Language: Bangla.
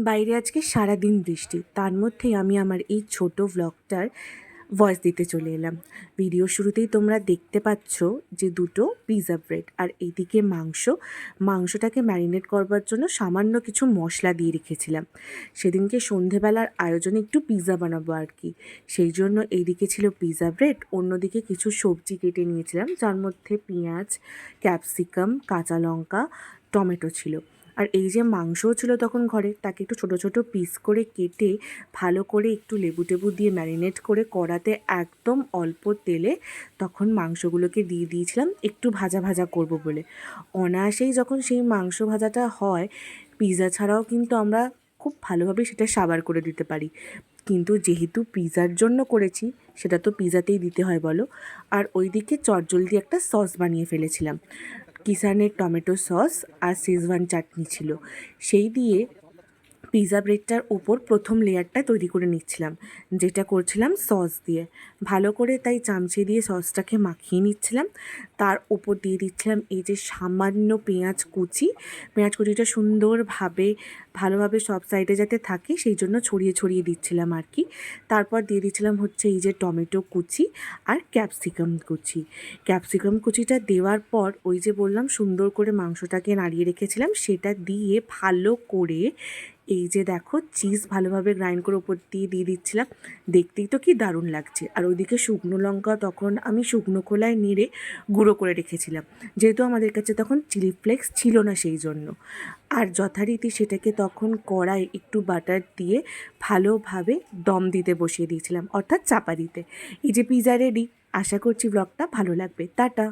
বাইরে আজকে সারাদিন বৃষ্টি, তার মধ্যেই আমি আমার এই ছোট ভ্লগটার ভয়েস দিতে চলে এলাম। ভিডিও শুরুতেই তোমরা দেখতে পাচ্ছ যে দুটো পিৎজা ব্রেড আর এইদিকে মাংসটাকে ম্যারিনেট করবার জন্য সামান্য কিছু মশলা দিয়ে রেখেছিলাম। সেদিনকে সন্ধেবেলার আয়োজনে একটু পিৎজা বানাবো আর কি, সেই জন্য এইদিকে ছিল পিৎজা ব্রেড, অন্যদিকে কিছু সবজি কেটে নিয়েছিলাম, যার মধ্যে পেঁয়াজ, ক্যাপসিকাম, কাঁচা লঙ্কা, টমেটো ছিল। আর এই যে মাংসও ছিল তখন ঘরে, তাকে একটু ছোট ছোট পিস করে কেটে ভালো করে একটু লেবু টেবু দিয়ে ম্যারিনেট করে কড়াতে একদম অল্প তেলে তখন মাংসগুলোকে দিয়ে দিয়েছিলাম একটু ভাজা ভাজা করব বলে। অনায়াসেই যখন সেই মাংস ভাজাটা হয়, পিৎজা ছাড়াও কিন্তু আমরা খুব ভালোভাবে সেটা সাবার করে দিতে পারি, কিন্তু যেহেতু পিৎজার জন্য করেছি সেটা তো পিৎজাতেই দিতে হয় বলো। আর ওইদিকে চটজলদি একটা সস বানিয়ে ফেলেছিলাম, কিষানের টমেটো সস আর শেজওয়ান চাটনি ছিল, সেই দিয়ে পিৎজা ব্রেডটার ওপর প্রথম লেয়ারটা তৈরি করে নিচ্ছিলাম, যেটা করছিলাম সস দিয়ে। ভালো করে তাই চামচে দিয়ে সসটাকে মাখিয়ে নিচ্ছিলাম, তার ওপর দিয়ে দিচ্ছিলাম এই যে সামান্য পেঁয়াজ কুচিটা সুন্দরভাবে ভালোভাবে সব সাইডে যাতে থাকে সেই জন্য ছড়িয়ে ছড়িয়ে দিচ্ছিলাম আর কি। তারপর দিয়ে দিচ্ছিলাম হচ্ছে এই যে টমেটো কুচি আর ক্যাপসিকাম কুচিটা দেওয়ার পর ওই যে বললাম সুন্দর করে মাংসটাকে নাড়িয়ে রেখেছিলাম সেটা দিয়ে ভালো করে এই যে দেখো চিজ ভালোভাবে গ্রাইন্ড করে ওপর দিয়ে দিচ্ছিলাম। দেখতেই তো কি দারুণ লাগছে। আর ওইদিকে শুকনো লঙ্কা তখন আমি শুকনো খোলায় নেড়ে গুঁড়ো করে রেখেছিলাম, যেহেতু আমাদের কাছে তখন চিলি ফ্লেক্স ছিল না সেই জন্য। আর যথারীতি সেটাকে তখন কড়াই একটু বাটার দিয়ে ভালোভাবে দম দিতে বসিয়ে দিয়েছিলাম, অর্থাৎ চাপা দিতে। এই যে পিৎজা রেডি। আশা করছি ব্লগটা ভালো লাগবে। টাটা।